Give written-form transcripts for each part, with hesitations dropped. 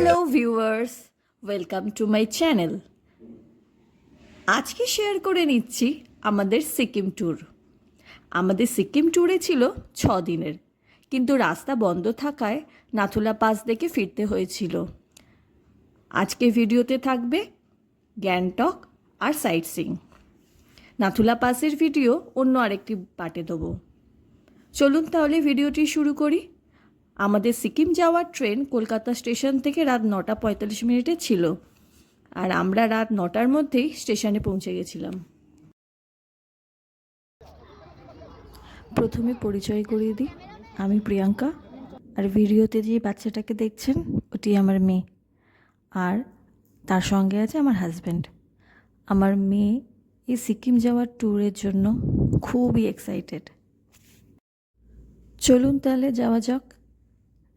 Hello viewers, welcome to my channel. আজকে share করে নিচ্ছি আমাদের সিকিম ট্যুর। আমাদের সিকিম ট্যুরে ছিল 6 দিনের, কিন্তু রাস্তা বন্ধ থাকায় নাথুলা পাস দেখে ফিরতে হয়েছিল। আজকে ভিডিওতে থাকবে গ্যাংটক আর সাইট সিইং। নাথুলা পাসের ভিডিও অন্য আরেকটি পার্টে দেবো। চলুন তাহলে ভিডিওটি শুরু করি। আমাদের সিকিম যাওয়ার ট্রেন কলকাতা স্টেশন থেকে রাত 9:45 ছিল, আর আমরা রাত 9টার মধ্যেই স্টেশনে পৌঁছে গেছিলাম। প্রথমে পরিচয় করিয়ে দিই, আমি প্রিয়াঙ্কা, আর ভিডিওতে যে বাচ্চাটাকে দেখছেন ওটি আমার মেয়ে, আর তার সঙ্গে আছে আমার হাজব্যান্ড। আমার মেয়ে এই সিকিম যাওয়ার ট্যুরের জন্য খুবই এক্সাইটেড। চলুন তাহলে যাওয়া যাক।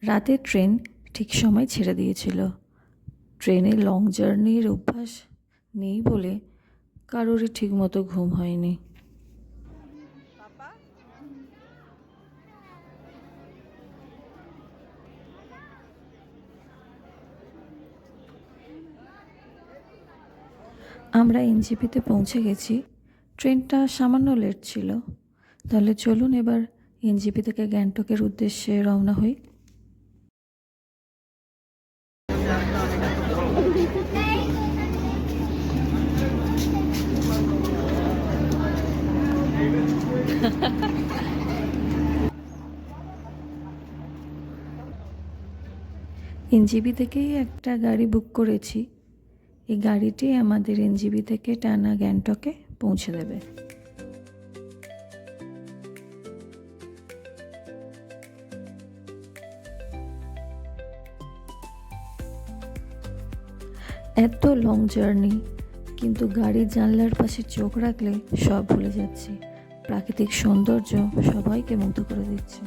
রাতে ট্রেন ঠিক সময় ছেড়ে দিয়েছিল। ট্রেনে লং জার্নির অভ্যাস নেই বলে কারোরই ঠিকমতো ঘুম হয়নি। আমরা এনজেপিতে পৌঁছে গেছি। ট্রেনটা সামান্য লেট ছিল। তাহলে চলুন এবার এনজেপি থেকে গ্যাংটকের উদ্দেশ্যে রওনা হই। এনজেপি থেকেই একটা গাড়ি বুক করেছি। এই গাড়িটি আমাদের এনজেপি থেকে টানা গ্যাংটকে পৌঁছে দেবে। এত লং জার্নি, কিন্তু গাড়ির জানলার পাশে চোখ রাখলে সব ভুলে যাচ্ছি। প্রাকৃতিক সৌন্দর্য সবাইকে মুগ্ধ করে দিচ্ছে।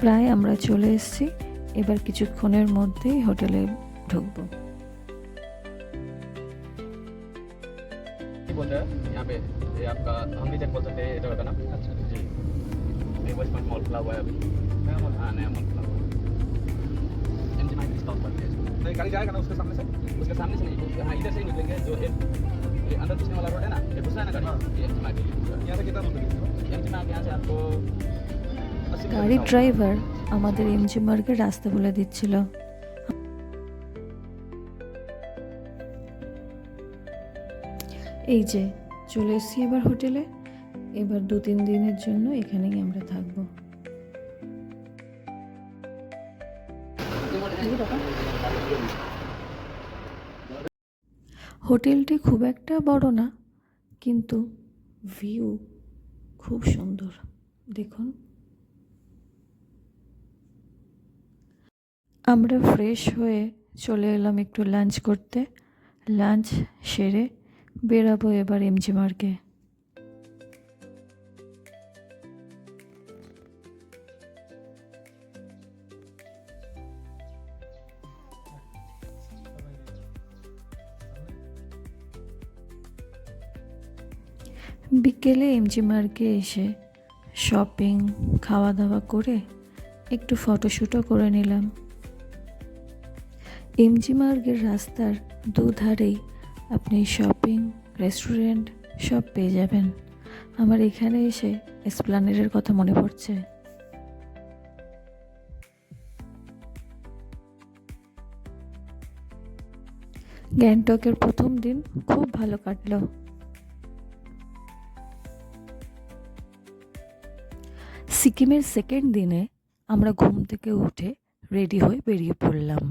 প্রায় আমরা চলে এসেছি। এবার কিছুক্ষণের মধ্যেই হোটেলে ঢুকবো। यहाँ पे ये आपका हम भी चेक बोल सकते हैं ये जगह का नाम। अच्छा जी, ये वेस्ट पॉइंट मॉल खुला हुआ है अभी, नया मॉल। हाँ, नया मॉल खुला हुआ है। एमजी मार्ट स्टॉप पर है। तो ये गाड़ी जाएगा ना उसके सामने से नहीं, हाँ इधर से ही निकलेंगे। जो ये अंदर घुसने वाला रोड है ना, ये घुसा है ना गाड़ी, ये एमजी मार्ट यहाँ से कितना दूर है? एमजी मार्ट यहाँ से आपको গাড়ির ড্রাইভার আমাদের এমজি মার্গের রাস্তা বলে দিচ্ছিল। এই যে চলে এসেছি এবার হোটেলে। এবার 2-3 দিনের জন্য এখানেই আমরা থাকবো। হোটেলটি খুব একটা বড় না, কিন্তু ভিউ খুব সুন্দর। দেখুন, আমরা ফ্রেশ হয়ে চলে এলাম একটু লাঞ্চ করতে। লাঞ্চ সেরে বেরাবো এবার এমজি মার্গে। বিকেলে এমজি মার্গে এসে শপিং, খাওয়া দাওয়া করে একটু ফটোশ্যুটও করে নিলাম। এমজি মার্গের রাস্তার দুধারেই আপনি শপিং, রেস্টুরেন্ট সব পেয়ে যাবেন। আমার এখানে এসে এসপ্ল্যানেডের কথা মনে পড়ছে। গ্যাংটকের প্রথম দিন খুব ভালো কাটলো। সিকিমের সেকেন্ড দিনে আমরা ঘুম থেকে উঠে রেডি হয়ে বেরিয়ে পড়লাম।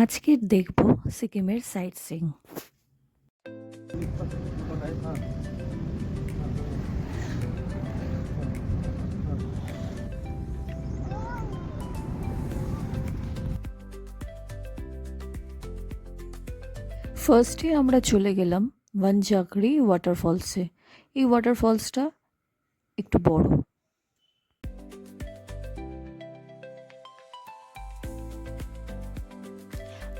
আজকে দেখব সিকিমের সাইট সিইং। ফার্স্টে আমরা চলে গেলাম ওয়ানজাগরি ওয়াটারফলসে। এই ওয়াটারফলসটা একটু বড়।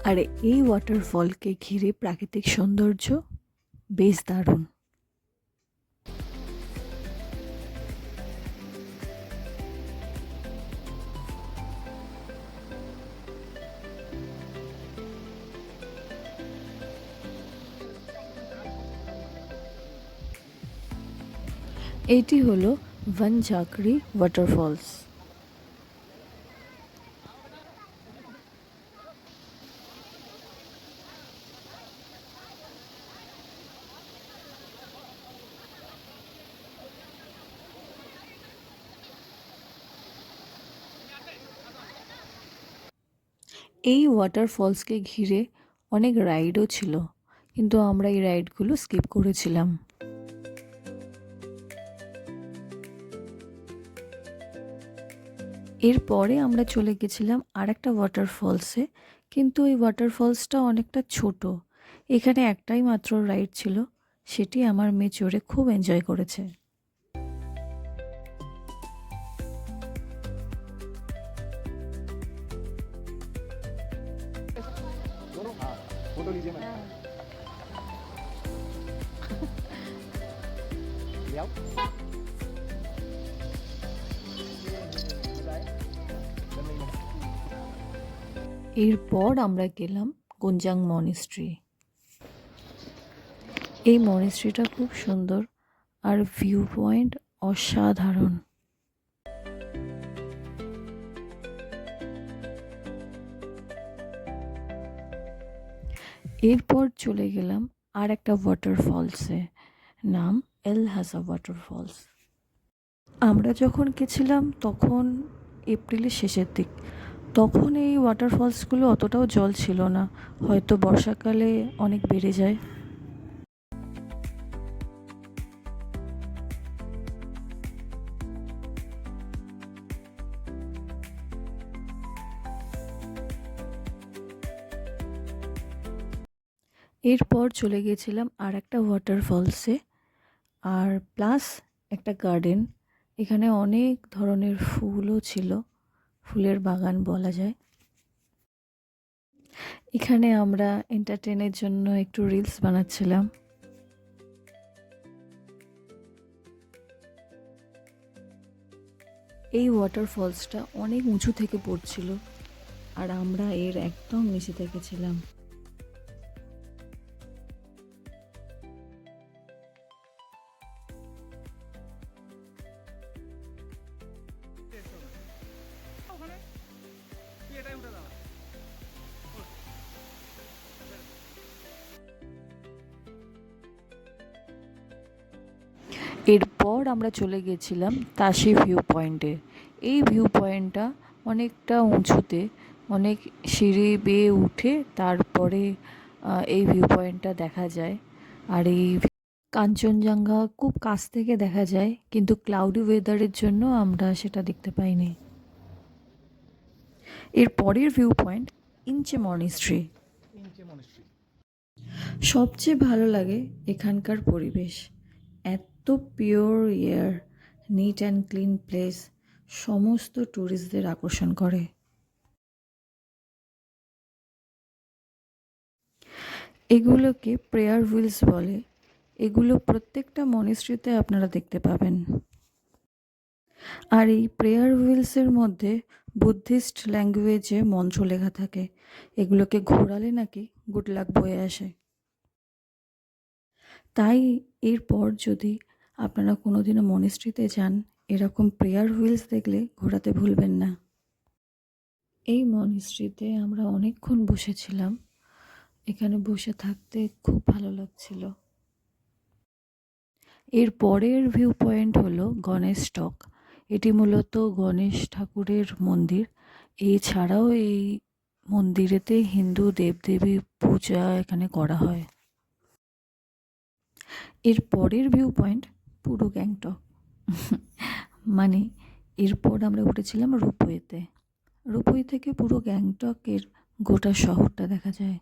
আর এই ওয়াটারফলকে ঘিরে প্রাকৃতিক সৌন্দর্য বেশ দারুণ। এটি হলো ভান ঝাকরি ওয়াটারফলস। এই ওয়াটারফলসকে ঘিরে অনেক রাইডও ছিল, কিন্তু আমরা এই রাইডগুলো স্কিপ করেছিলাম। এরপরে আমরা চলে গেছিলাম আর একটা ওয়াটারফলসে, কিন্তু এই ওয়াটারফলসটা অনেকটা ছোট। এখানে একটাই মাত্র রাইড ছিল, সেটি আমার মেয়ে চড়ে খুব এনজয় করেছে। फोटो लीजिए मैं ले आओ এরপর আমরা গেলাম গুঞ্জাং মনিস্ট্রি। এই মনিস্ট্রিটা খুব সুন্দর আর ভিউ পয়েন্ট অসাধারণ। এরপর চলে গেলাম আর একটা ওয়াটারফলসে, নাম এল হাসা ওয়াটারফলস। আমরা যখন গেছিলাম তখন এপ্রিলের শেষের দিক, তখন এই ওয়াটারফলসগুলো অতটাও জল ছিল না, হয়তো বর্ষাকালে অনেক বেড়ে যায়। এরপর চলে গেছিলাম আর একটা ওয়াটারফলসে, আর প্লাস একটা গার্ডেন। এখানে অনেক ধরনের ফুলও ছিল, ফুলের বাগান বলা যায়। এখানে আমরা এন্টারটেনের জন্য একটু রিলস বানাচ্ছিলাম। এই ওয়াটারফলসটা অনেক উঁচু থেকে পড়ছিল, আর আমরা এর একদম নিচে থেকেছিলাম। এরপর আমরা চলে গেছিলাম তাশি ভিউ পয়েন্টে। এই ভিউ পয়েন্টটা অনেকটা উঁচুতে, অনেক সিঁড়ি বেয়ে উঠে তারপরে এই ভিউ পয়েন্টটা দেখা যায়। আর এই কাঞ্চনজঙ্ঘা খুব কাছ থেকে দেখা যায়, কিন্তু ক্লাউডি ওয়েদারের জন্য আমরা সেটা দেখতে পাইনি। এর পরের ভিউ পয়েন্ট ইঞ্চে মনিস্ট্রি। সবচেয়ে ভালো লাগে এখানকার পরিবেশ, এত pure air, neat and clean place, সমস্ত ট্যুরিস্টদের আকর্ষণ করে। এগুলোকে প্রেয়ার হুইলস বলে। এগুলো প্রত্যেকটা মনিস্ট্রিতে আপনারা দেখতে পাবেন। আর এই প্রেয়ার হুইলসের মধ্যে বুদ্ধিস্ট ল্যাঙ্গুয়েজে মন্ত্র লেখা থাকে। এগুলোকে ঘোরালে নাকি গুড লাক বয়ে আসে। তাই এরপর যদি আপনারা কোনোদিনও মনিস্ট্রিতে যান, এরকম প্রেয়ার হুইলস দেখলে ঘোরাতে ভুলবেন না। এই মনিস্ট্রিতে আমরা অনেকক্ষণ বসেছিলাম, এখানে বসে থাকতে খুব ভালো লাগছিল। এর পরের ভিউ পয়েন্ট হলো গণেশ টক। এটি মূলত গণেশ ঠাকুরের মন্দির। এছাড়াও এই মন্দিরেতে হিন্দু দেবদেবী পূজা এখানে করা হয়। এর পরের ভিউ পয়েন্ট পুরো গ্যাংটক। মানে এরপর আমরা উঠেছিলাম রোপওয়েতে। রোপওয়ে থেকে পুরো গ্যাংটকের গোটা শহরটা দেখা যায়।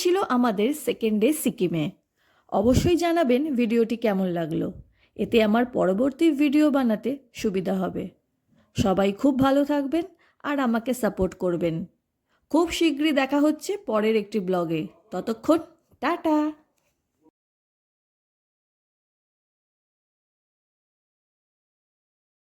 ছিল আমাদের সেকেন্ড ডে সিকিমে। অবশ্যই জানাবেন ভিডিওটি কেমন লাগলো। এতে আমার পরবর্তী ভিডিও বানাতে সুবিধা হবে। সবাই খুব ভালো থাকবেন আর আমাকে সাপোর্ট করবেন। খুব শীঘ্রই দেখা হচ্ছে পরের একটি ব্লগে। ততক্ষণ টাটা।